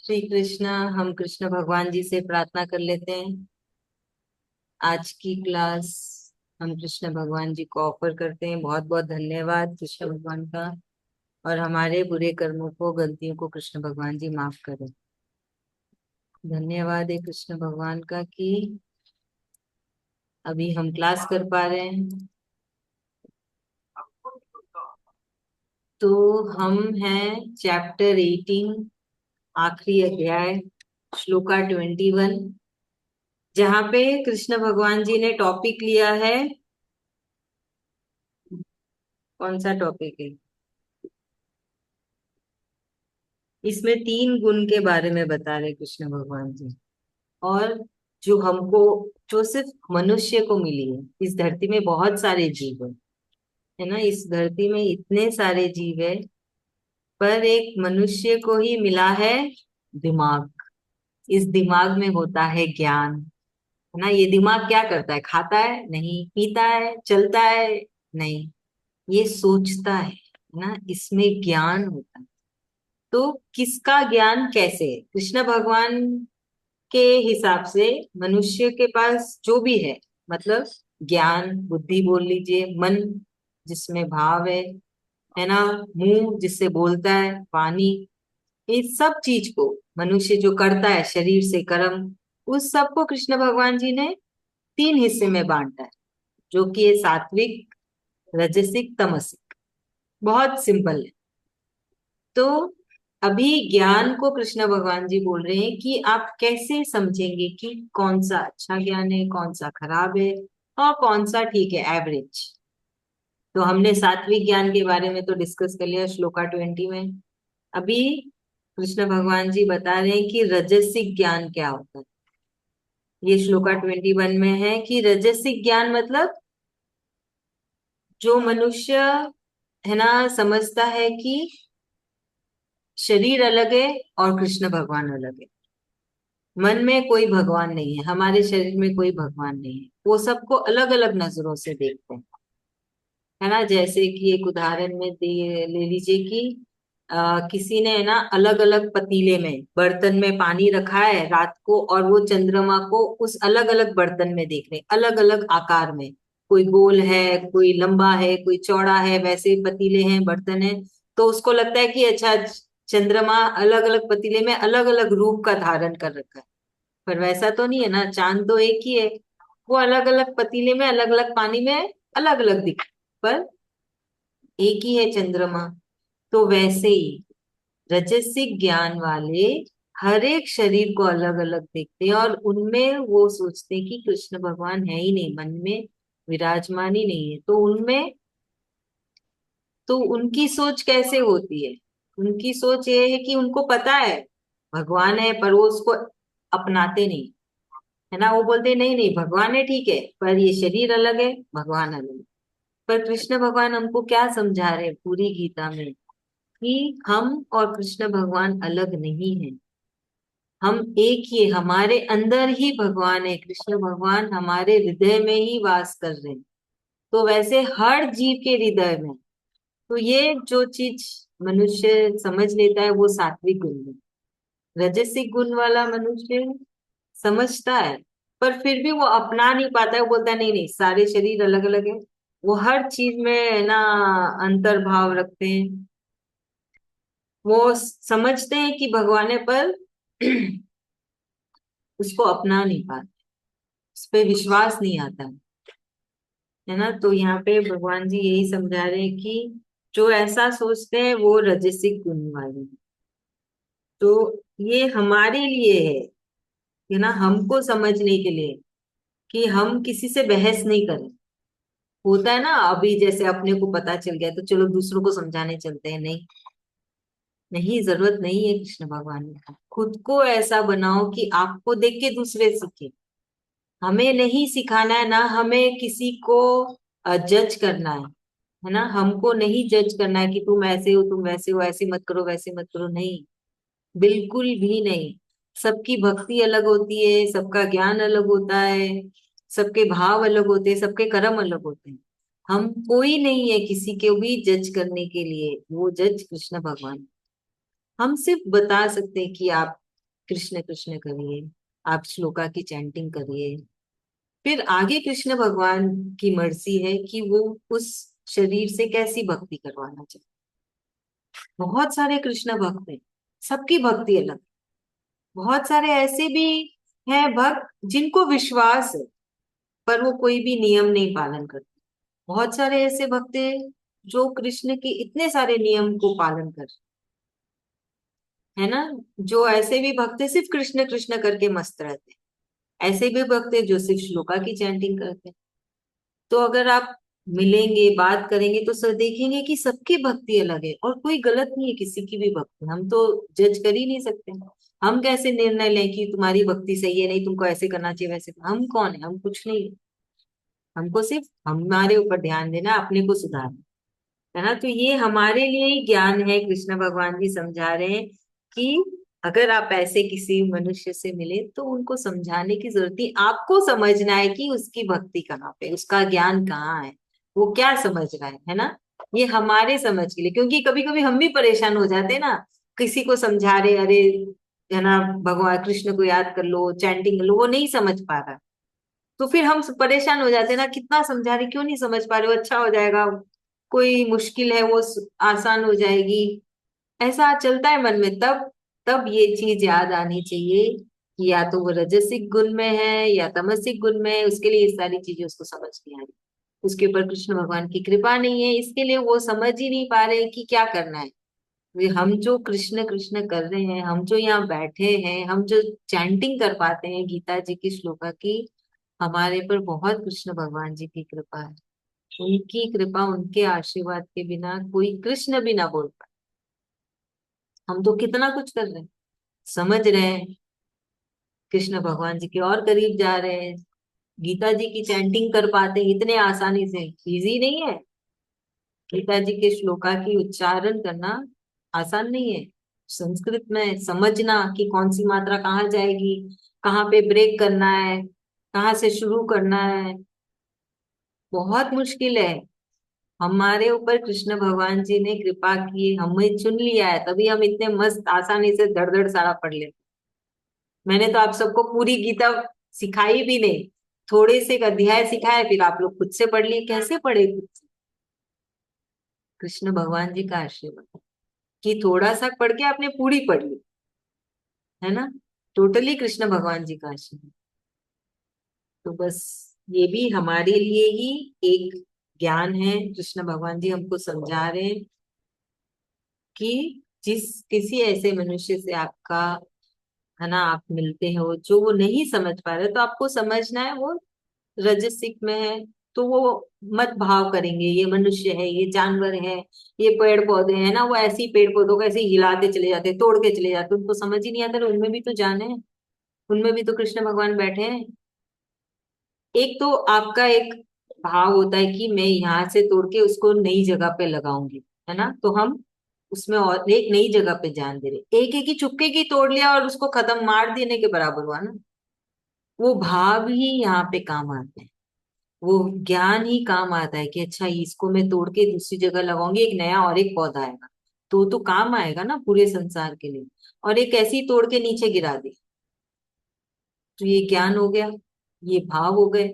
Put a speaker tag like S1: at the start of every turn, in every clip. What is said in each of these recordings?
S1: श्री कृष्णा। हम कृष्ण भगवान जी से प्रार्थना कर लेते हैं। आज की क्लास हम कृष्ण भगवान जी को ऑफर करते हैं। बहुत बहुत धन्यवाद कृष्ण भगवान का। और हमारे बुरे कर्मों को, गलतियों को कृष्ण भगवान जी माफ करें। धन्यवाद है कृष्ण भगवान का कि अभी हम क्लास कर पा रहे हैं। तो हम हैं चैप्टर 18, आखिरी अध्याय, श्लोका 21, जहाँ पे कृष्ण भगवान जी ने टॉपिक लिया है। कौन सा टॉपिक है? इसमें 3 गुण के बारे में बता रहे कृष्ण भगवान जी। और जो हमको, जो सिर्फ मनुष्य को मिली है। इस धरती में बहुत सारे जीव है ना, इस धरती में इतने सारे जीव है, पर एक मनुष्य को ही मिला है दिमाग। इस दिमाग में होता है ज्ञान, है ना। ये दिमाग क्या करता है? खाता है नहीं, पीता है, चलता है नहीं, ये सोचता है ना। इसमें ज्ञान होता है। तो किसका ज्ञान कैसे है? कृष्ण भगवान के हिसाब से मनुष्य के पास जो भी है, मतलब ज्ञान, बुद्धि बोल लीजिए, मन जिसमें भाव है ना, मुंह जिससे बोलता है, पानी, इस सब चीज को मनुष्य जो करता है शरीर से कर्म, उस सब को कृष्ण भगवान जी ने 3 हिस्से में बांटा है, जो कि ये सात्विक, रजसिक, तमसिक। बहुत सिंपल है। तो अभी ज्ञान को कृष्ण भगवान जी बोल रहे हैं कि आप कैसे समझेंगे कि कौन सा अच्छा ज्ञान है, कौन सा खराब है, और कौन सा ठीक है, एवरेज। तो हमने सात्विक ज्ञान के बारे में तो डिस्कस कर लिया श्लोका 20 में। अभी कृष्ण भगवान जी बता रहे हैं कि रजसिक ज्ञान क्या होता है। ये श्लोका 21 में है कि रजसिक ज्ञान मतलब जो मनुष्य, है ना, समझता है कि शरीर अलग है और कृष्ण भगवान अलग है। मन में कोई भगवान नहीं है, हमारे शरीर में कोई भगवान नहीं है। वो सबको अलग अलग नजरों से देखते हैं, है ना। जैसे कि एक उदाहरण में ले लीजिए कि किसी ने, है ना, अलग अलग पतीले में, बर्तन में पानी रखा है रात को, और वो चंद्रमा को उस अलग अलग बर्तन में देख रहे, अलग अलग आकार में। कोई गोल है, कोई लंबा है, कोई चौड़ा है, वैसे पतीले हैं, बर्तन है। तो उसको लगता है कि अच्छा, चंद्रमा अलग अलग पतीले में अलग अलग रूप का धारण कर रखा है। पर वैसा तो नहीं है ना, चांद तो एक ही है। वो अलग अलग पतीले में, अलग अलग पानी में, अलग अलग दिख, पर एक ही है चंद्रमा। तो वैसे ही रजसिक ज्ञान वाले हर एक शरीर को अलग अलग देखते हैं, और उनमें वो सोचते हैं कि कृष्ण भगवान है ही नहीं, मन में विराजमान ही नहीं है। तो उनमें, तो उनकी सोच कैसे होती है? उनकी सोच ये है कि उनको पता है भगवान है, पर वो उसको अपनाते नहीं, है ना। वो बोलते हैं, नहीं नहीं, भगवान है ठीक है, पर ये शरीर अलग है, भगवान अलग है। पर कृष्ण भगवान हमको क्या समझा रहे हैं पूरी गीता में? कि हम और कृष्ण भगवान अलग नहीं है। हम एक ही है, हमारे अंदर ही भगवान है। कृष्ण भगवान हमारे हृदय में ही वास कर रहे हैं। तो वैसे हर जीव के हृदय में, तो ये जो चीज मनुष्य समझ लेता है वो सात्विक गुण है। रजसिक गुण वाला मनुष्य समझता है, पर फिर भी वो अपना नहीं पाता है। वो बोलता है नहीं नहीं, सारे शरीर अलग अलग है। वो हर चीज में ना अंतर्भाव रखते हैं। वो समझते हैं कि भगवान है, पर उसको अपना नहीं पाते, उस पे विश्वास नहीं आता, है ना। तो यहाँ पे भगवान जी यही समझा रहे हैं कि जो ऐसा सोचते हैं वो रजसिक गुण वाले हैं। तो ये हमारे लिए है ना, हमको समझने के लिए, कि हम किसी से बहस नहीं करें। होता है ना, अभी जैसे अपने को पता चल गया तो चलो दूसरों को समझाने चलते हैं। नहीं नहीं, जरूरत नहीं है। कृष्ण भगवान ने कहा खुद को ऐसा बनाओ कि आपको देख के दूसरे सीखे। हमें नहीं सिखाना है ना, हमें किसी को जज करना है ना। हमको नहीं जज करना है कि तुम ऐसे हो, तुम वैसे हो, ऐसे मत करो, वैसे मत करो, नहीं, बिल्कुल भी नहीं। सबकी भक्ति अलग होती है, सबका ज्ञान अलग होता है, सबके भाव अलग होते हैं, सबके कर्म अलग होते हैं। हम कोई नहीं है किसी के भी जज करने के लिए, वो जज कृष्ण भगवान। हम सिर्फ बता सकते हैं कि आप कृष्ण कृष्ण करिए, आप श्लोका की चैंटिंग करिए। फिर आगे कृष्ण भगवान की मर्जी है कि वो उस शरीर से कैसी भक्ति करवाना चाहे। बहुत सारे कृष्ण भक्त हैं, सबकी भक्ति अलग। बहुत सारे ऐसे भी हैं भक्त जिनको विश्वास है, पर वो कोई भी नियम नहीं पालन करते। बहुत सारे ऐसे भक्त हैं जो कृष्ण के इतने सारे नियम को पालन कर, है ना। जो ऐसे भी भक्त हैं, सिर्फ कृष्ण कृष्ण करके मस्त रहते हैं। ऐसे भी भक्त हैं जो सिर्फ श्लोका की चैंटिंग करते हैं। तो अगर आप मिलेंगे, बात करेंगे, तो सब देखेंगे कि सबकी भक्ति अलग है और कोई गलत नहीं है किसी की भी भक्ति। हम तो जज कर ही नहीं सकते। हम कैसे निर्णय लें कि तुम्हारी भक्ति सही है, नहीं तुमको ऐसे करना चाहिए वैसे। हम कौन है? हम कुछ नहीं। हमको सिर्फ हमारे ऊपर ध्यान देना, अपने को सुधारना, है ना। तो ये हमारे लिए ही ज्ञान है। कृष्ण भगवान जी समझा रहे हैं कि अगर आप ऐसे किसी मनुष्य से मिले तो उनको समझाने की जरूरत नहीं, आपको समझना है कि उसकी भक्ति कहाँ पे, उसका ज्ञान कहाँ है, वो क्या समझ रहा है ना। ये हमारे समझ के लिए, क्योंकि कभी कभी हम भी परेशान हो जाते हैं ना। किसी को समझा रहे, अरे है ना, भगवान कृष्ण को याद कर लो, चैंटिंग कर लो, वो नहीं समझ पा रहा, तो फिर हम परेशान हो जाते हैं ना, कितना समझा रहे क्यों नहीं समझ पा रहे हो, अच्छा हो जाएगा, कोई मुश्किल है वो आसान हो जाएगी, ऐसा चलता है मन में। तब तब ये चीज याद आनी चाहिए कि या तो वो रजसिक गुण में है या तमसिक गुण में है, उसके लिए ये सारी चीजें उसको समझ नहीं आ रही, उसके ऊपर कृष्ण भगवान की कृपा नहीं है, इसके लिए वो समझ ही नहीं पा रहे कि क्या करना है। हम जो कृष्ण कृष्ण कर रहे हैं, हम जो यहाँ बैठे हैं, हम जो चैंटिंग कर पाते हैं गीता जी की श्लोका की, हमारे पर बहुत कृष्ण भगवान जी की कृपा है। उनकी कृपा, उनके आशीर्वाद के बिना कोई कृष्ण भी ना बोल पाए। हम तो कितना कुछ कर रहे हैं, समझ रहे हैं, कृष्ण भगवान जी के और करीब जा रहे हैं, गीता जी की चैंटिंग कर पाते हैं इतने आसानी से। इजी नहीं है गीता जी के श्लोका की उच्चारण करना, आसान नहीं है। संस्कृत में समझना कि कौन सी मात्रा कहाँ जाएगी, कहाँ पे ब्रेक करना है, कहाँ से शुरू करना है, बहुत मुश्किल है। हमारे ऊपर कृष्ण भगवान जी ने कृपा की, हमें चुन लिया है, तभी हम इतने मस्त आसानी से धड़ धड़ सारा पढ़ लेते। मैंने तो आप सबको पूरी गीता सिखाई भी नहीं, थोड़े से एक अध्याय सिखाए, फिर आप लोग खुद से पढ़ लिए। कैसे पढ़े खुद से? कृष्ण भगवान जी का आशीर्वाद कि थोड़ा सा पढ़ के आपने पूरी पढ़ ली, है ना। टोटली कृष्ण भगवान जी का आशीर्वाद। तो बस ये भी हमारे लिए ही एक ज्ञान है। कृष्ण भगवान जी हमको समझा रहे हैं कि जिस किसी ऐसे मनुष्य से आपका, है ना, आप मिलते हो जो वो नहीं समझ पा रहे, तो आपको समझना है वो रजसिक में है, तो वो मत भाव करेंगे, ये मनुष्य है, ये जानवर है, ये पेड़ पौधे हैं ना, वो ऐसे ही पेड़ पौधों को ऐसे ही हिलाते चले जाते, तोड़ के चले जाते, उनको समझ ही नहीं आता, उनमें भी तो जान है, उनमें भी तो कृष्ण भगवान बैठे हैं। एक तो आपका एक भाव होता है कि मैं यहाँ से तोड़ के उसको नई जगह पे लगाऊंगी, है ना, तो हम उसमें और एक नई जगह पे जान दे रहे। एक एक ही चुपके की तोड़ लिया और उसको खत्म, मार देने के बराबर हुआ ना। वो भाव ही यहाँ पे काम आते हैं, वो ज्ञान ही काम आता है कि अच्छा इसको मैं तोड़ के दूसरी जगह लगाऊंगी, एक नया और एक पौधा आएगा, तो काम आएगा ना पूरे संसार के लिए। और एक ऐसी तोड़ के नीचे गिरा दी, तो ये ज्ञान हो गया, ये भाव हो गए।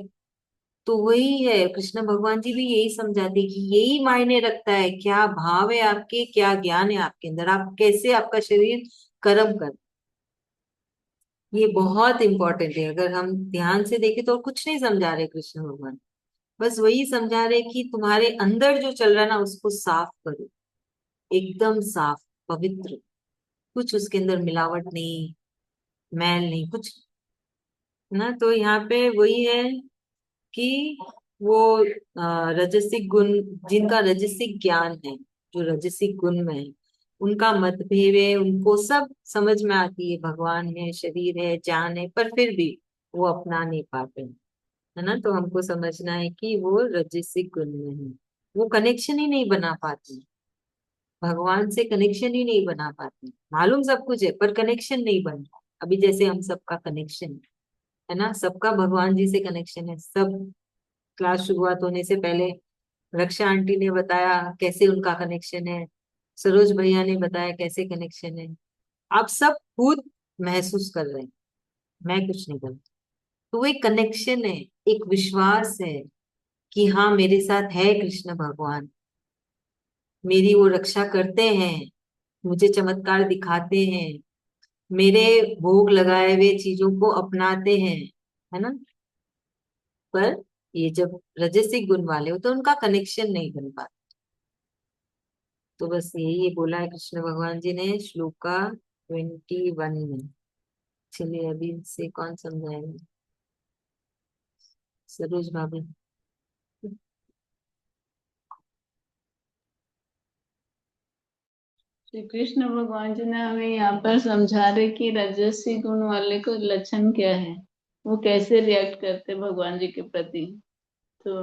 S1: तो वही है, कृष्ण भगवान जी भी यही समझाते हैं कि यही मायने रखता है, क्या भाव है आपके, क्या ज्ञान है आपके अंदर, आप कैसे आपका शरीर कर्म कर। ये बहुत इंपॉर्टेंट है। अगर हम ध्यान से देखें तो और कुछ नहीं समझा रहे कृष्ण भगवान, बस वही समझा रहे कि तुम्हारे अंदर जो चल रहा है ना उसको साफ करो, एकदम साफ, पवित्र, कुछ उसके अंदर मिलावट नहीं, मैल नहीं कुछ, ना। तो यहाँ पे वही है कि वो रजसिक गुण, जिनका रजसिक ज्ञान है, जो रजसिक गुण में है, उनका मतभेद है, उनको सब समझ में आती है, भगवान है, शरीर है, जान है, पर फिर भी वो अपना नहीं पाते हैं, है ना। तो हमको समझना है कि वो रजसिक गुण में है, वो कनेक्शन ही नहीं बना पाते, भगवान से कनेक्शन ही नहीं बना पाते। मालूम सब कुछ है पर कनेक्शन नहीं बन रहा। अभी जैसे हम सबका कनेक्शन है ना, सबका भगवान जी से कनेक्शन है। सब क्लास शुरुआत होने से पहले रक्षा आंटी ने बताया कैसे उनका कनेक्शन है, सरोज भैया ने बताया कैसे कनेक्शन है। आप सब खुद महसूस कर रहे हैं, मैं कुछ नहीं कर रही। तो वो एक कनेक्शन है, एक विश्वास है कि हाँ मेरे साथ है कृष्ण भगवान, मेरी वो रक्षा करते हैं, मुझे चमत्कार दिखाते हैं, मेरे भोग लगाए हुए चीजों को अपनाते हैं, है ना। पर ये जब रजसिक गुण वाले हो तो उनका कनेक्शन नहीं बन पाता। तो बस यही ये बोला है कृष्ण भगवान जी ने श्लोका 21 में। चलिए अभी से कौन समझाएंगे, सरोज भाभी।
S2: श्री कृष्ण भगवान जी ने हमें यहाँ पर समझा रहे कि रजसी गुण वाले को लक्षण क्या है, वो कैसे रिएक्ट करते भगवान जी के प्रति। तो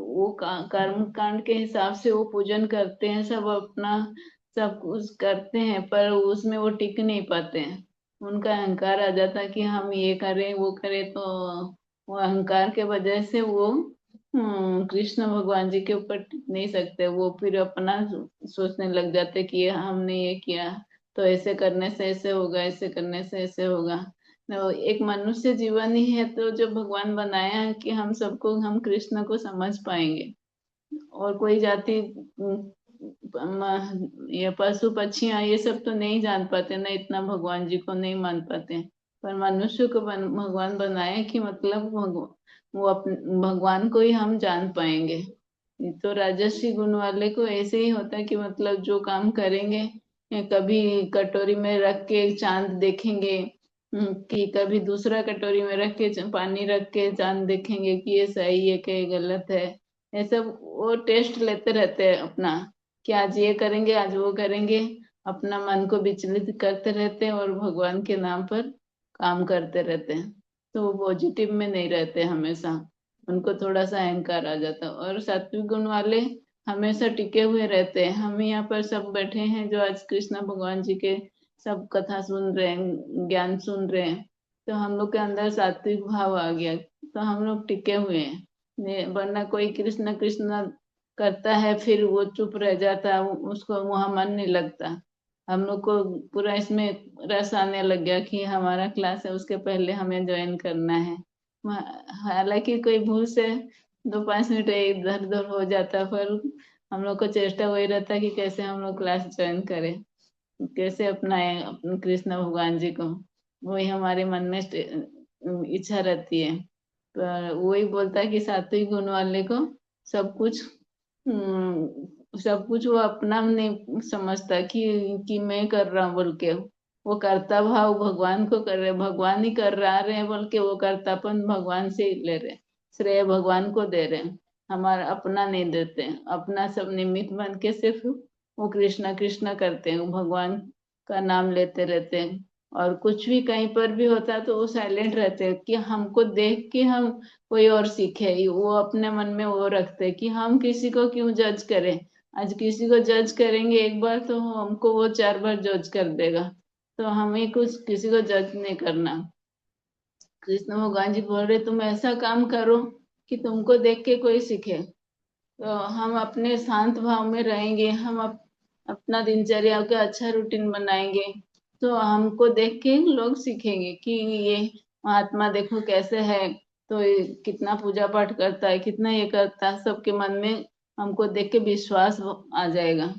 S2: वो कर्म कांड के हिसाब से वो पूजन करते हैं, सब अपना सब कुछ करते हैं, पर उसमें वो टिक नहीं पाते हैं। उनका अहंकार आ जाता है कि हम ये करें वो करें, तो वो अहंकार के वजह से वो कृष्ण भगवान जी के ऊपर टिक नहीं सकते। वो फिर अपना सोचने लग जाते कि ये हमने ये किया तो ऐसे करने से ऐसे होगा, ऐसे करने से ऐसे होगा। तो एक मनुष्य जीवन ही है तो जो भगवान बनाया है कि हम सबको, हम कृष्ण को समझ पाएंगे। और कोई जाति ये पशु पक्षियां ये सब तो नहीं जान पाते ना, इतना भगवान जी को नहीं मान पाते हैं। पर मनुष्य को भगवान बनाया कि मतलब वो भगवान को ही हम जान पाएंगे। तो राजस्वी गुण वाले को ऐसे ही होता है कि मतलब जो काम करेंगे, कभी कटोरी में रख के चांद देखेंगे, कि कभी दूसरा कटोरी में रख के पानी रख के चांद देखेंगे कि ये सही है कि ये गलत है। ये सब वो टेस्ट लेते रहते हैं अपना, कि आज ये करेंगे आज वो करेंगे। अपना मन को विचलित करते रहते हैं और भगवान के नाम पर काम करते रहते हैं। तो वो पॉजिटिव में नहीं रहते हमेशा, उनको थोड़ा सा अहंकार आ जाता है। और सात्विक गुण वाले हमेशा टिके हुए रहते हैं। हम यहाँ पर सब बैठे हैं जो आज कृष्ण भगवान जी के सब कथा सुन रहे हैं, ज्ञान सुन रहे हैं, तो हम लोग के अंदर सात्विक भाव आ गया, तो हम लोग टिके हुए हैं। वरना कोई कृष्ण कृष्ण करता है फिर वो चुप रह जाता है, उसको वहां मन नहीं लगता। हम लोग को पूरा इसमें रस आने लग गया कि हमारा क्लास है, उसके पहले हमें ज्वाइन करना है। हालांकि कोई भूल से 2-5 मिनट इधर उधर हो जाता, पर हम लोग को चेष्टा वही रहता है कि कैसे हम लोग क्लास ज्वाइन करें, कैसे अपनाए अपने कृष्ण भगवान जी को। वही हमारे मन में इच्छा रहती है। पर वही बोलता है कि सात्विक गुण वाले को सब कुछ सब कुछ वो अपना नहीं समझता कि मैं कर रहा हूँ बोल के। वो कर्ता भाव भगवान को कर रहे, भगवान ही कर रहा रहे बोल के वो कर्तापन भगवान से ही ले रहे, श्रेय भगवान को दे रहे हैं, हमारा अपना नहीं देते हैं। अपना सब निमित्त बन के सिर्फ वो कृष्णा कृष्णा करते हैं, वो भगवान का नाम लेते रहते हैं। और कुछ भी कहीं पर भी होता है तो वो साइलेंट रहते हैं कि हमको देख के हम कोई और सीखे। वो अपने मन में वो रखते हैं कि हम किसी को क्यों जज करें, आज किसी को जज करेंगे एक बार तो हमको वो 4 बार जज कर देगा, तो हमें कुछ किसी को जज नहीं करना। कृष्ण भगवान जी बोल रहे तुम ऐसा काम करो कि तुमको देख के कोई सीखे। तो हम अपने शांत भाव में रहेंगे, हम अपना दिनचर्या का अच्छा रूटीन बनाएंगे, तो हमको देख के लोग सीखेंगे कि ये महात्मा देखो कैसे है, तो ये कितना पूजा पाठ करता है, कितना ये करता है, सबके मन में हमको देख के विश्वास आ जाएगा।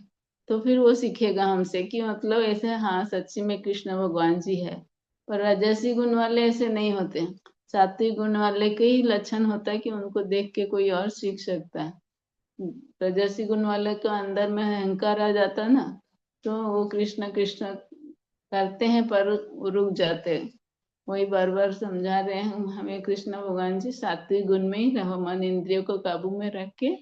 S2: तो फिर वो सीखेगा हमसे कि मतलब ऐसे हाँ सच्ची में कृष्ण भगवान जी है। पर राजसी गुण वाले ऐसे नहीं होते। सात्विक गुण वाले के ही लक्षण होता है कि उनको देख के कोई और सीख सकता है। रजसी गुण वाले के अंदर में अहंकार आ जाता है ना, तो वो कृष्ण कृष्ण करते हैं पर वो रुक जाते हैं। वही बार बार समझा रहे हैं हमें कृष्ण भगवान जी, सात्विक गुण में ही रहो, मन इंद्रियों को काबू में रख के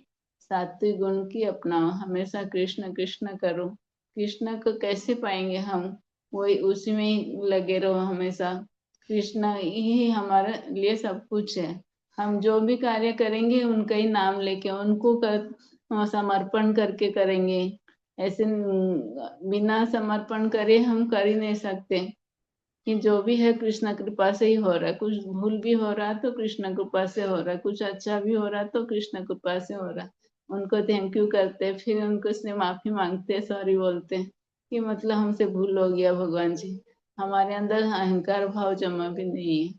S2: सात्विक गुण की अपनाओ, हमेशा कृष्ण कृष्ण करो। कृष्ण को कैसे पाएंगे हम, वही उसी में ही लगे रहो हमेशा। कृष्ण ही हमारे लिए सब कुछ है। हम जो भी कार्य करेंगे उनका ही नाम लेके उनको समर्पण करके करेंगे। ऐसे बिना समर्पण करे हम कर ही नहीं सकते। कि जो भी है कृष्ण कृपा से ही हो रहा है, कुछ भूल भी हो रहा है तो कृष्ण कृपा से हो रहा है, कुछ अच्छा भी हो रहा है तो कृष्ण कृपा से हो रहा है। उनको थैंक यू करते हैं, फिर उनको से माफी मांगते हैं, सॉरी बोलते हैं कि मतलब हमसे भूल हो गया भगवान जी। हमारे अंदर अहंकार भाव जमा भी नहीं है।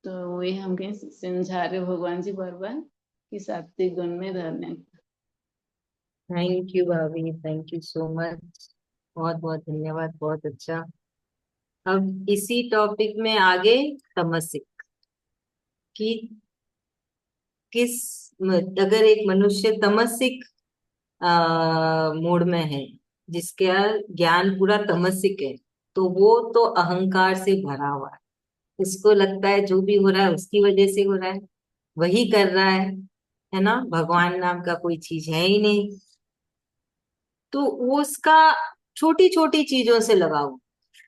S2: तो वही हम कहीं समझा रहे भगवान जी बार बार कि सात्विक गुण में रहने।
S1: थैंक यू भाभी, थैंक यू सो मच। बहुत बहुत धन्यवाद, बहुत अच्छा। अब इसी टॉपिक में आगे, तमसिक की किस अगर एक मनुष्य तमसिक मूड में है, जिसका ज्ञान पूरा तमसिक है, तो वो तो अहंकार से भरा हुआ है। उसको लगता है जो भी हो रहा है उसकी वजह से हो रहा है, वही कर रहा है ना, भगवान नाम का कोई चीज है ही नहीं। तो वो उसका छोटी छोटी चीजों से लगाव,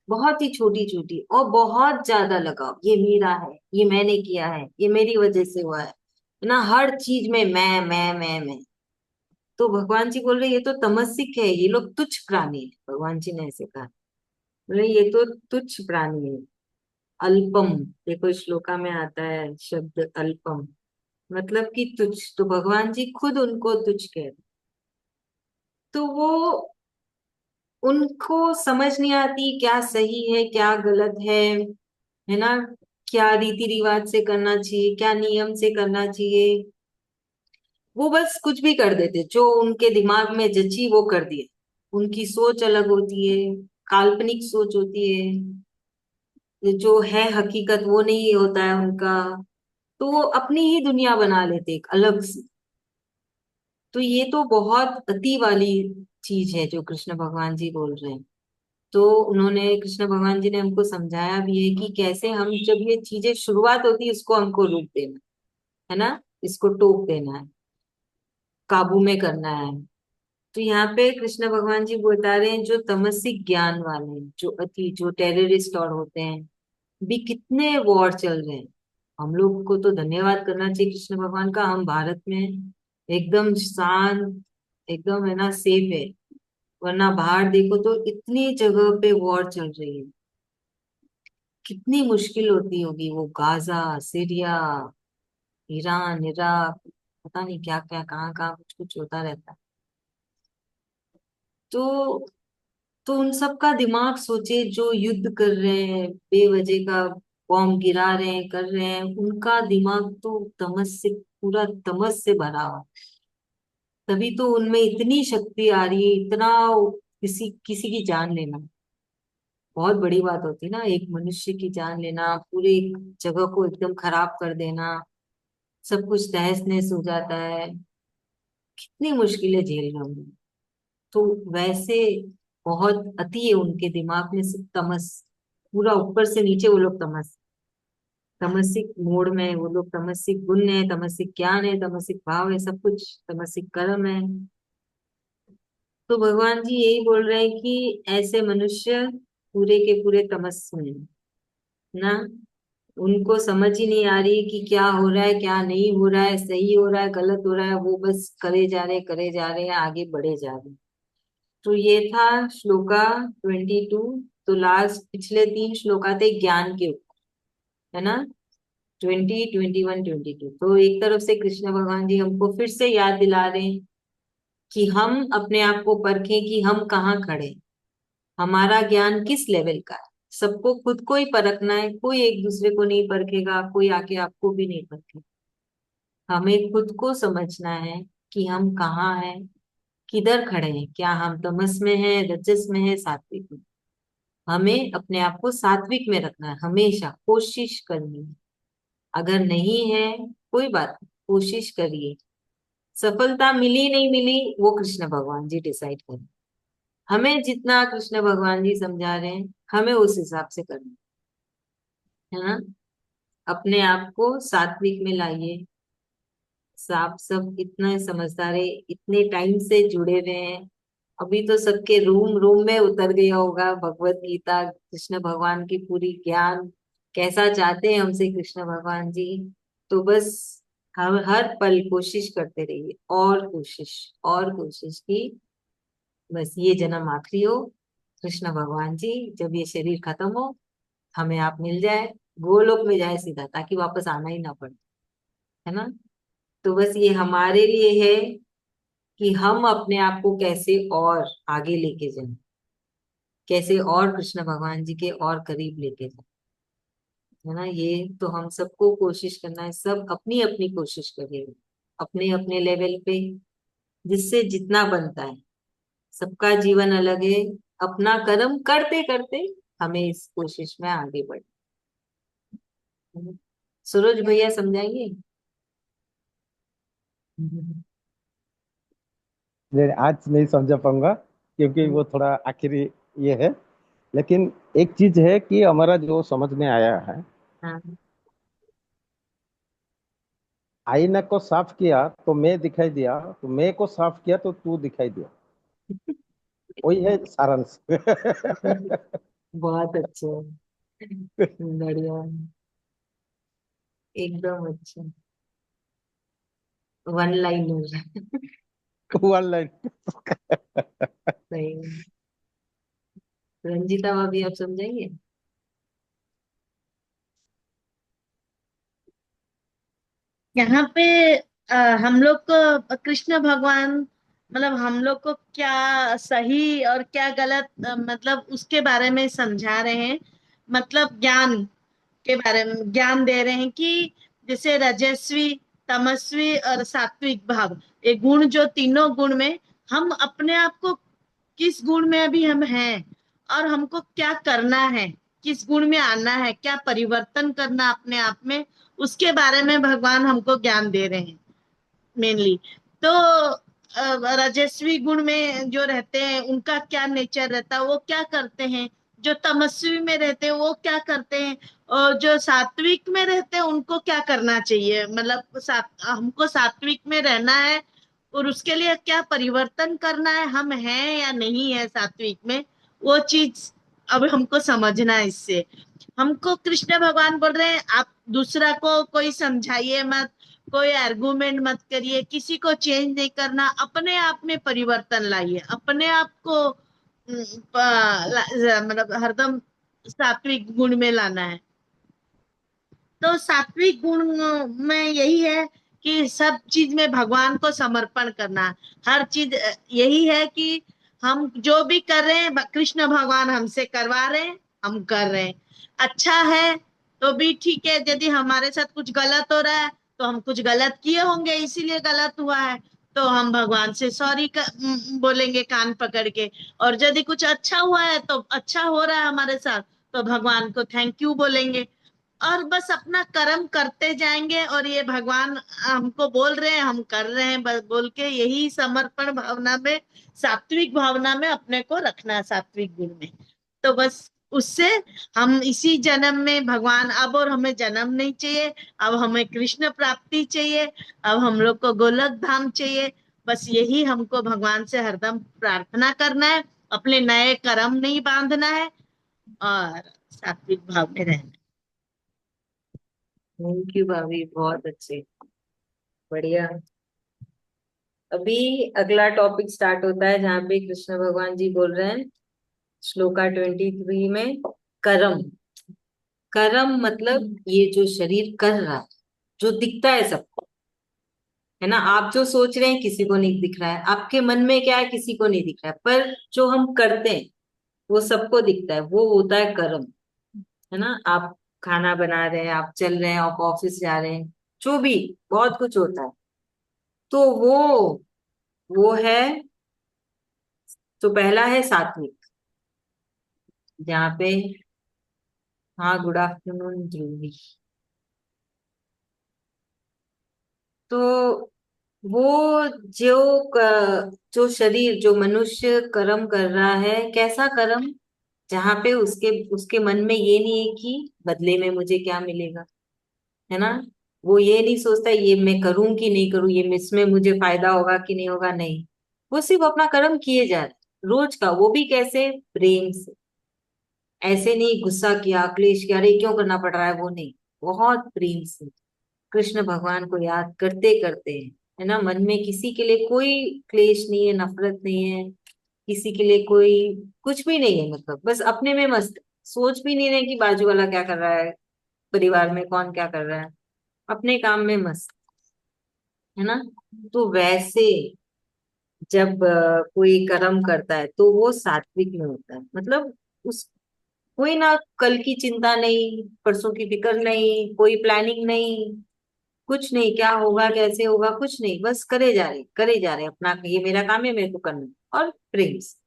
S1: बहुत ही छोटी छोटी और बहुत ज्यादा लगाव, ये मेरा है, ये मैंने किया है, ये मेरी वजह से हुआ है ना, हर चीज में मैं। तो भगवान जी बोल रहे ये तो तमस्सिक है, ये लोग तुच्छ प्राणी है, भगवान जी ने ऐसे कहा। बोले ये तो तुच्छ प्राणी है, अल्पम। देखो श्लोका में आता है शब्द अल्पम, मतलब कि तुच्छ। तो भगवान जी खुद उनको तुच्छ कहते। तो वो, उनको समझ नहीं आती क्या सही है क्या गलत है ना, क्या रीति रिवाज से करना चाहिए, क्या नियम से करना चाहिए। वो बस कुछ भी कर देते, जो उनके दिमाग में जची वो कर दिए। उनकी सोच अलग होती है, काल्पनिक सोच होती है, जो है हकीकत वो नहीं होता है उनका। तो वो अपनी ही दुनिया बना लेते एक अलग सी। तो ये तो बहुत अति वाली चीज है जो कृष्ण भगवान जी बोल रहे हैं। तो उन्होंने, कृष्ण भगवान जी ने हमको समझाया भी है कि कैसे हम, जब ये चीजें शुरुआत होती है इसको हमको रोक देना है ना, इसको टोक देना है, काबू में करना है। तो यहाँ पे कृष्ण भगवान जी बता रहे हैं जो तमसिक ज्ञान वाले हैं, जो अति, जो टेररिस्ट और होते हैं, भी कितने वॉर चल रहे हैं। हम लोग को तो धन्यवाद करना चाहिए कृष्ण भगवान का, हम भारत में एकदम शांत, एकदम है ना, सेफ है। वरना बाहर देखो तो इतनी जगह पे वॉर चल रही है, कितनी मुश्किल होती होगी। वो गाजा, सीरिया, ईरान, इराक, पता नहीं क्या क्या, कहाँ कहाँ कुछ कुछ होता रहता है। तो उन सब का दिमाग सोचे, जो युद्ध कर रहे हैं बेवजह का, बॉम्ब गिरा रहे हैं, कर रहे हैं, उनका दिमाग तो तमस से, पूरा तमस से भरा हुआ। तभी तो उनमें इतनी शक्ति आ रही है, इतना, किसी किसी की जान लेना बहुत बड़ी बात होती है ना, एक मनुष्य की जान लेना, पूरे एक जगह को एकदम खराब कर देना, सब कुछ तहस नहस हो जाता है, कितनी मुश्किलें झेल रहे होंगे। तो वैसे बहुत अति है उनके दिमाग में से तमस, पूरा ऊपर से नीचे वो लोग तमस, तमसिक मोड में है वो लोग, तमसिक गुण है, तमसिक ज्ञान है, तमसिक भाव है, सब कुछ तमसिक कर्म है। तो भगवान जी यही बोल रहे हैं कि ऐसे मनुष्य पूरे के पूरे तमस में हैं, ना, उनको समझ ही नहीं आ रही कि क्या हो रहा है क्या नहीं हो रहा है, सही हो रहा है गलत हो रहा है, वो बस करे जा रहे हैं, आगे बढ़े जा रहे हैं। तो ये था श्लोका 22। तो लास्ट पिछले 3 श्लोका थे ज्ञान के ऊपर, है ना, 20, 21, 22। तो एक तरफ से कृष्ण भगवान जी हमको फिर से याद दिला रहे हैं कि हम अपने आप को परखें कि हम कहाँ खड़े हैं, हमारा ज्ञान किस लेवल का है। सबको खुद को ही परखना है, कोई एक दूसरे को नहीं परखेगा, कोई आके आपको भी नहीं परखेगा। हमें खुद को समझना है कि हम कहाँ हैं, किधर खड़े हैं, क्या हम तमस में हैं, रजस में हैं, सात्विक में। हमें अपने आप को सात्विक में रखना है, हमेशा कोशिश करनी है। अगर नहीं है कोई बात नहीं, कोशिश करिए। सफलता मिली नहीं मिली वो कृष्ण भगवान जी डिसाइड करें। हमें जितना कृष्ण भगवान जी समझा रहे हैं हमें उस हिसाब से करना है ना। अपने आप को सात्विक में लाइए। आप सब इतना समझदार है, इतने टाइम से जुड़े हुए हैं, अभी तो सबके रूम रूम में उतर गया होगा भगवत गीता, कृष्ण भगवान की पूरी ज्ञान कैसा चाहते हैं हमसे कृष्ण भगवान जी। तो बस हम हर पल कोशिश करते रहिए, और कोशिश की, बस ये जन्म आखिरी हो, कृष्ण भगवान जी जब ये शरीर खत्म हो, हमें आप मिल जाए, गोलोक में जाए सीधा, ताकि वापस आना ही ना पड़े, है ना। तो बस ये हमारे लिए है कि हम अपने आप को कैसे और आगे लेके जाएं, कैसे और कृष्ण भगवान जी के और करीब लेके जाए। है ना, ये तो हम सबको कोशिश करना है, सब अपनी अपनी कोशिश करेंगे अपने अपने लेवल पे, जिससे जितना बनता है। सबका जीवन अलग है, अपना कर्म करते करते हमें इस कोशिश में आगे बढ़। सूरज भैया समझाएंगे।
S3: नहीं, आज नहीं समझा पाऊंगा क्योंकि
S1: हम्म,
S3: वो थोड़ा आखिरी ये है। लेकिन एक चीज है कि हमारा जो समझ में आया है,
S1: हाँ।
S3: आईना को साफ किया तो मैं दिखाई दिया, तो मैं को साफ किया तो तू दिखाई दिया। वही है सारांश।
S1: बहुत अच्छे, बढ़िया, एकदम अच्छा, वन लाइनर।
S3: One line.
S1: सही। रंजीता भाभी आप समझाइए।
S4: यहाँ पे हम लोग को कृष्ण भगवान मतलब हम लोग को क्या सही और क्या गलत मतलब उसके बारे में समझा रहे हैं। मतलब ज्ञान के बारे में ज्ञान दे रहे हैं कि जैसे रजस्वी, तमस्वी और सात्विक भाव, ये गुण जो तीनों गुण में हम अपने आप को किस गुण में अभी हम हैं और हमको क्या करना है, किस गुण में आना है, क्या परिवर्तन करना अपने आप में, उसके बारे में भगवान हमको ज्ञान दे रहे हैं मेनली। तो रजस्वी गुण में जो रहते हैं उनका क्या नेचर रहता है, वो क्या करते हैं। जो तमस्वी में रहते हैं वो क्या करते हैं, और जो सात्विक में रहते हैं उनको क्या करना चाहिए, मतलब हमको सात्विक में रहना है और उसके लिए क्या परिवर्तन करना है, हम हैं या नहीं है सात्विक में, वो चीज अब हमको समझना है। इससे हमको कृष्ण भगवान बोल रहे हैं आप दूसरा को कोई समझाइए मत, कोई आर्गुमेंट मत करिए, किसी को चेंज नहीं करना, अपने आप में परिवर्तन लाइए, अपने आप को मतलब हरदम सात्विक गुण में लाना है। तो सात्विक गुण में यही है कि सब चीज में भगवान को समर्पण करना। हर चीज यही है कि हम जो भी कर रहे हैं कृष्ण भगवान हमसे करवा रहे हैं, हम कर रहे हैं। अच्छा है तो भी ठीक है, यदि हमारे साथ कुछ गलत हो रहा है तो हम कुछ गलत किए होंगे इसीलिए गलत हुआ है, तो हम भगवान से सॉरी बोलेंगे कान पकड़ के। और यदि कुछ अच्छा हुआ है तो अच्छा हो रहा है हमारे साथ, तो भगवान को थैंक यू बोलेंगे। और बस अपना कर्म करते जाएंगे, और ये भगवान हमको बोल रहे हैं हम कर रहे हैं बस बोल के, यही समर्पण भावना में, सात्विक भावना में अपने को रखना है, सात्विक गुण में। तो बस उससे हम इसी जन्म में भगवान, अब और हमें जन्म नहीं चाहिए, अब हमें कृष्ण प्राप्ति चाहिए, अब हम लोग को गोलक धाम चाहिए। बस यही हमको भगवान से हरदम प्रार्थना करना है, अपने नए कर्म नहीं बांधना है और सात्विक भाव में रहना है।
S1: थैंक यू भाभी, बहुत अच्छे, बढ़िया। अभी अगला टॉपिक स्टार्ट होता है जहाँ पे कृष्ण भगवान जी बोल रहे हैं, श्लोका 23 में, कर्म। कर्म मतलब ये जो शरीर कर रहा है, जो दिखता है सबको, है ना, आप जो सोच रहे हैं किसी को नहीं दिख रहा है, आपके मन में क्या है किसी को नहीं दिख रहा है, पर जो हम करते हैं वो सबको दिखता है, वो होता है कर्म। है ना, आप खाना बना रहे हैं, आप चल रहे हैं, आप ऑफिस जा रहे हैं, जो भी, बहुत कुछ होता है, तो वो है। तो पहला है सात्विक, जहाँ पे, हाँ गुड आफ्टरनून ध्रुवी। तो वो जो शरीर, जो मनुष्य कर्म कर रहा है, कैसा कर्म, जहाँ पे उसके उसके मन में ये नहीं है कि बदले में मुझे क्या मिलेगा। है ना, वो ये नहीं सोचता ये मैं करूं कि नहीं करूं, ये इसमें मुझे फायदा होगा कि नहीं होगा, नहीं। वो सिर्फ अपना कर्म किए जा रहा है रोज का, वो भी कैसे, प्रेम से। ऐसे नहीं गुस्सा किया, क्लेश किया, अरे क्यों करना पड़ रहा है, वो नहीं, बहुत प्रेम से कृष्ण भगवान को याद करते करते हैं। है ना, मन में किसी के लिए कोई क्लेश नहीं है, नफरत नहीं है, किसी के लिए कोई कुछ भी नहीं है, मतलब बस अपने में मस्त, सोच भी नहीं रहे कि बाजू वाला क्या कर रहा है, परिवार में कौन क्या कर रहा है, अपने काम में मस्त। है ना, तो वैसे जब कोई कर्म करता है तो वो सात्विक में होता है, मतलब उस कोई ना कल की चिंता नहीं, परसों की फिक्र नहीं, कोई प्लानिंग नहीं, कुछ नहीं, क्या होगा कैसे होगा कुछ नहीं, बस करे जा रहे अपना, ये मेरा काम है, मेरे को करना है। और प्रेम से,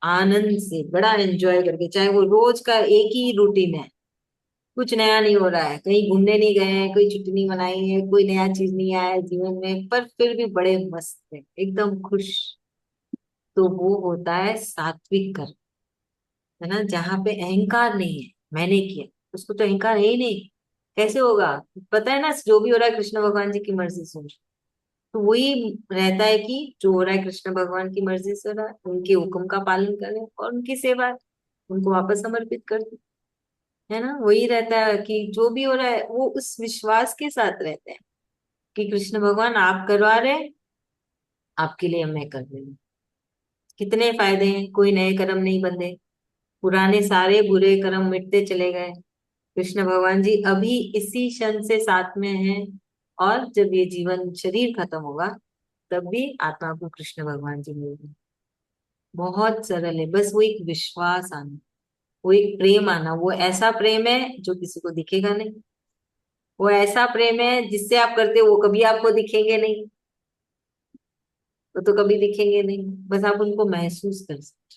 S1: आनंद से, बड़ा एंजॉय करके, चाहे वो रोज का एक ही रूटीन है, कुछ नया नहीं हो रहा है, कहीं घूमने नहीं गए हैं, कोई छुट्टी नहीं मनाई है, कोई नया चीज नहीं आया है जीवन में, पर फिर भी बड़े मस्त है, एकदम खुश, तो वो होता है सात्विक कर्म। है ना, जहाँ पे अहंकार नहीं है, मैंने किया, उसको तो अहंकार है ही नहीं, कैसे होगा? पता है ना, जो भी हो रहा है कृष्ण भगवान जी की मर्जी से हो रहा है। तो वही रहता है कि जो हो रहा है कृष्ण भगवान की मर्जी से हो रहा है, उनके हुक्म का पालन करें और उनकी सेवा, उनको वापस समर्पित कर दें। है ना, वही रहता है कि जो भी हो रहा है वो उस विश्वास के साथ रहते हैं कि कृष्ण भगवान आप करवा रहे हैं, आपके लिए मैं कर रही हूँ। कितने फायदे हैं, कोई नए कर्म नहीं बंधे, पुराने सारे बुरे कर्म मिटते चले गए, कृष्ण भगवान जी अभी इसी क्षण से साथ में हैं, और जब ये जीवन शरीर खत्म होगा तब भी आत्मा को कृष्ण भगवान जी मिलेंगे। बहुत सरल है, बस वो एक विश्वास आना, वो एक प्रेम आना, वो ऐसा प्रेम है जो किसी को दिखेगा नहीं, वो ऐसा प्रेम है जिससे आप करते हो वो कभी आपको दिखेंगे नहीं, वो तो कभी दिखेंगे नहीं, बस आप उनको महसूस कर सकते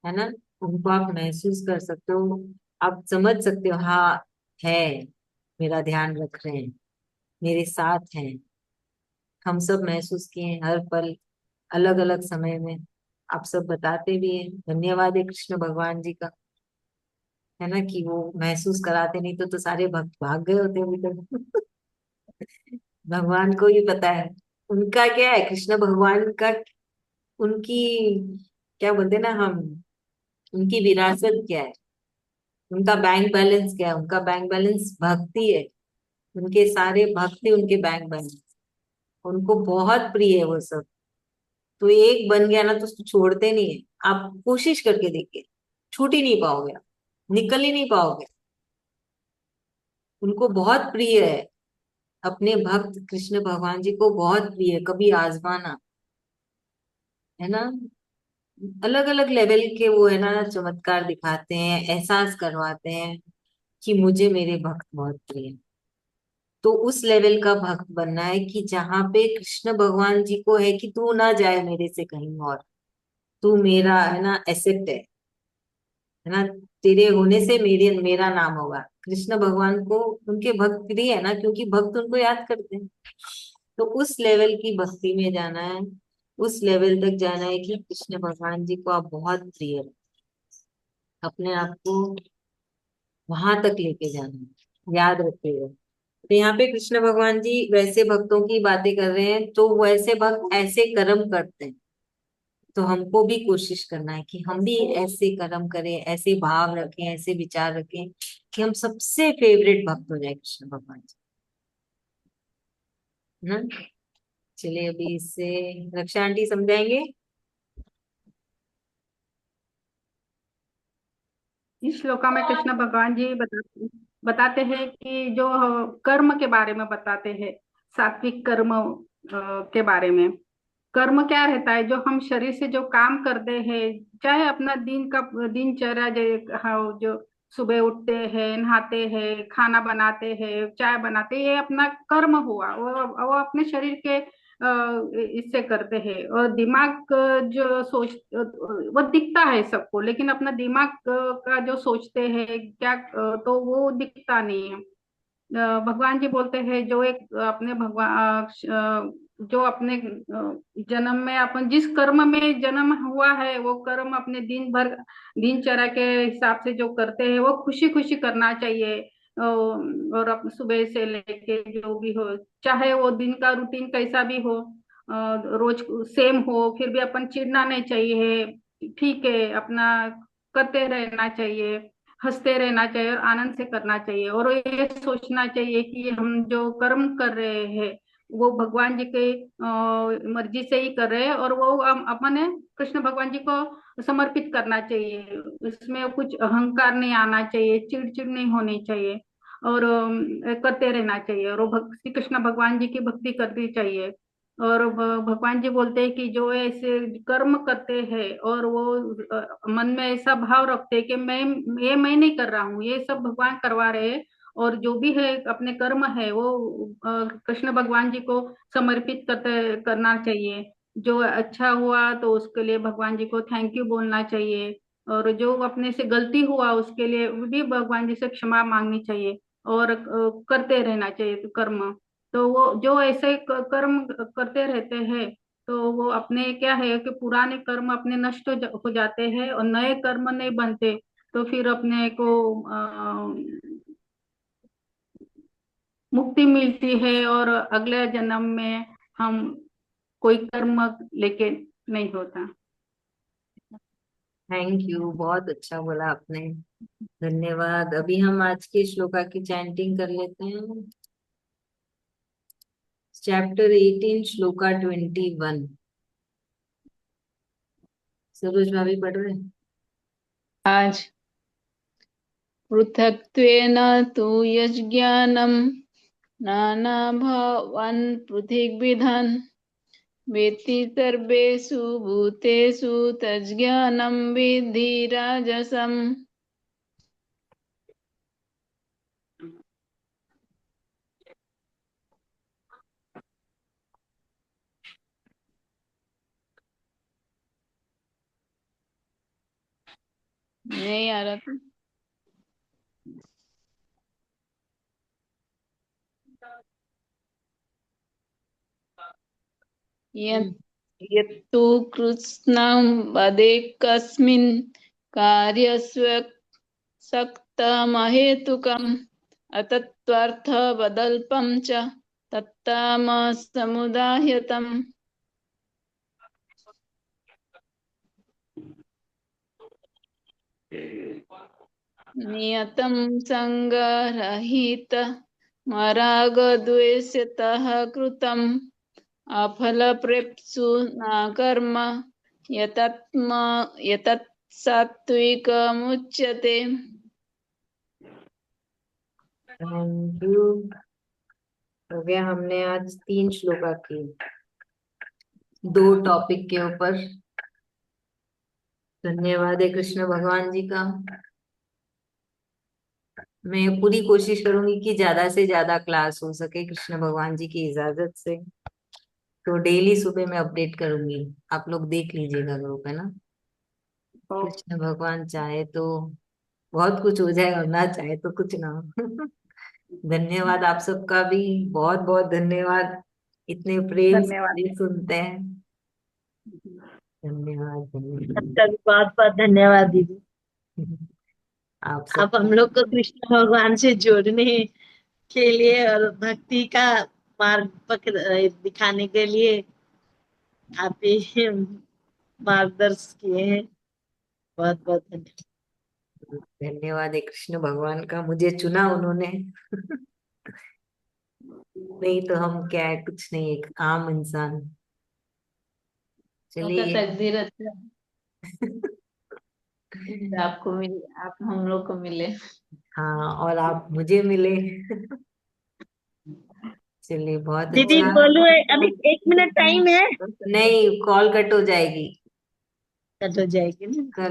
S1: हो। है ना, उनको आप महसूस कर सकते हो, आप समझ सकते हो, हाँ है, मेरा ध्यान रख रहे हैं, मेरे साथ हैं। हम सब महसूस किए हैं हर पल, अलग अलग समय में, आप सब बताते भी हैं, धन्यवाद है कृष्ण भगवान जी का। है ना, कि वो महसूस कराते, नहीं तो सारे भक्त भाग गए होते अभी तक। भगवान को ही पता है उनका क्या है, कृष्ण भगवान का, उनकी क्या बोलते हैं ना हम, उनकी विरासत क्या है, उनका बैंक बैलेंस क्या है, उनका बैंक बैलेंस भक्ति है, उनके सारे भक्ति उनके बैंक बैलेंस, उनको बहुत प्रिय है वो सब। तो एक बन गया ना तो उसको छोड़ते नहीं है, आप कोशिश करके देखिए, छूट ही नहीं पाओगे आप, निकल ही नहीं पाओगे, उनको बहुत प्रिय है, अपने भक्त कृष्ण भगवान जी को बहुत प्रिय है, कभी आजमाना। है ना, अलग अलग लेवल के वो है ना चमत्कार दिखाते हैं, एहसास करवाते हैं कि मुझे मेरे भक्त बहुत प्रिय हैं। तो उस लेवल का भक्त बनना है कि जहाँ पे कृष्ण भगवान जी को है कि तू ना जाए मेरे से कहीं और, तू मेरा है ना एसेट है ना, तेरे होने से मेरा नाम होगा। कृष्ण भगवान को उनके भक्त प्रिय है ना, क्योंकि भक्त उनको याद करते हैं। तो उस लेवल की भक्ति में जाना है, उस लेवल तक जाना है कि कृष्ण भगवान जी को आप बहुत प्रिय रखें, अपने आप को वहां तक लेके जाना है, याद रखिएगा। तो यहाँ पे कृष्ण भगवान जी वैसे भक्तों की बातें कर रहे हैं, तो वैसे भक्त ऐसे कर्म करते हैं, तो हमको भी कोशिश करना है कि हम भी ऐसे कर्म करें, ऐसे भाव रखें, ऐसे विचार रखें कि हम सबसे फेवरेट भक्त हो जाए कृष्ण भगवान जी। है ना, चलिए अभी इससे रक्षा आंटी समझाएंगे।
S5: इस श्लोका में कृष्ण भगवान जी बताते हैं कि जो कर्म के बारे में बताते हैं, सात्विक कर्म के बारे में। कर्म क्या रहता है, जो हम शरीर से जो काम करते हैं, चाहे अपना दिन का दिनचर्या, जो हाँ, जो सुबह उठते हैं, नहाते हैं, खाना बनाते हैं, चाय बनाते हैं, ये अपना कर्म हुआ, वो अपने शरीर के इससे करते हैं। और दिमाग जो सोच वो दिखता है सबको, लेकिन अपना दिमाग का जो सोचते हैं क्या, तो वो दिखता नहीं है। भगवान जी बोलते हैं, जो एक अपने भगवान जो अपने जन्म में अपन जिस कर्म में जन्म हुआ है, वो कर्म अपने दिन भर दिनचर्या के हिसाब से जो करते हैं वो खुशी खुशी करना चाहिए। और अपने सुबह से लेके जो भी हो, चाहे वो दिन का रूटीन कैसा भी हो, रोज सेम हो, फिर भी अपन चिढ़ना नहीं चाहिए। ठीक है, अपना करते रहना चाहिए, हंसते रहना चाहिए और आनंद से करना चाहिए। और ये सोचना चाहिए कि हम जो कर्म कर रहे हैं वो भगवान जी के मर्जी से ही कर रहे हैं, और वो अपने कृष्ण भगवान जी को समर्पित करना चाहिए। इसमें कुछ अहंकार नहीं आना चाहिए, चिड़चिड़ नहीं होनी चाहिए, और करते रहना चाहिए, और वो श्री कृष्ण भगवान जी की भक्ति करनी चाहिए। और भगवान जी बोलते हैं कि जो ऐसे कर्म करते हैं और वो मन में ऐसा भाव रखते हैं कि मैं नहीं कर रहा हूँ, ये सब भगवान करवा रहे हैं, और जो भी है अपने कर्म है वो कृष्ण भगवान जी को समर्पित करना चाहिए। जो अच्छा हुआ तो उसके लिए भगवान जी को थैंक यू बोलना चाहिए, और जो अपने से गलती हुआ उसके लिए भी भगवान जी से क्षमा मांगनी चाहिए, और करते रहना चाहिए तो कर्म। तो वो जो ऐसे कर्म करते रहते हैं, तो वो अपने क्या है कि पुराने कर्म अपने नष्ट हो जाते हैं और नए कर्म नहीं बनते। तो फिर अपने को मुक्ति मिलती है, और अगले जन्म में हम कोई कर्म लेके नहीं होता।
S1: थैंक यू, बहुत अच्छा बोला आपने। धन्यवाद। अभी हम आज के श्लोका की चैंटिंग कर लेते हैं। चैप्टर 18 श्लोका 21। सरोज भाभी पढ़ रहे हैं?
S2: आज पृथक्त्वेन तु यज्ञानं नानाभावान् पृथग्विधान् वेत्ति सर्वेषु भूतेषु तज्ज्ञानं विद्धि राजसम्। नहीं आ रहा था।
S1: हम्म।
S2: यत्तु कृत्स्नं वदे कस्मिन् कार्यस्वक्तमहेतुकम् अतत्त्वार्थवदल्पं च तत्तामसमुदायतम्। नियतं सङ्गरहित मरागद्वेषतः कृतम् अफलप्रेप्सु न कर्म यतत् सात्विकमुच्यते।
S1: Thank you. हो गया, हमने आज 3 श्लोका की, 2 टॉपिक के ऊपर। धन्यवाद है कृष्ण भगवान जी का। मैं पूरी कोशिश करूंगी कि ज्यादा से ज्यादा क्लास हो सके कृष्ण भगवान जी की इजाजत से। तो डेली सुबह मैं अपडेट करूंगी, आप लोग देख लीजिएगा ग्रुप, है ना।
S5: तो
S1: कृष्ण भगवान चाहे तो बहुत कुछ हो जाए और ना चाहे तो कुछ ना हो। धन्यवाद आप सबका भी, बहुत बहुत धन्यवाद। इतने प्रेम
S5: धन्यवाद।
S1: से सुनते हैं। धन्यवाद
S4: सबका
S1: धन्यवाद।
S4: भी बहुत बहुत धन्यवाद दीदी।
S1: आप
S4: आप
S1: सबका
S4: हम लोग को कृष्ण भगवान से जोड़ने के लिए और भक्ति का मार्ग पकड़ दिखाने के लिए आप ही मार्गदर्शन किए हैं। बहुत बहुत धन्यवाद।
S1: धन्यवाद है कृष्ण भगवान का, मुझे चुना उन्होंने। नहीं तो हम क्या है, कुछ नहीं, एक आम इंसान।
S2: उनका
S1: चलिए।
S2: तकदीर अच्छा है, आपको मिले, आप हम लोग को मिले।
S1: हाँ, और आप मुझे मिले। चलिए, बहुत
S4: दीदी
S1: अच्छा।
S4: बोलू अभी 1 मिनट टाइम है।
S1: नहीं, कॉल कट हो जाएगी।
S4: कट हो जाएगी ना।
S1: कल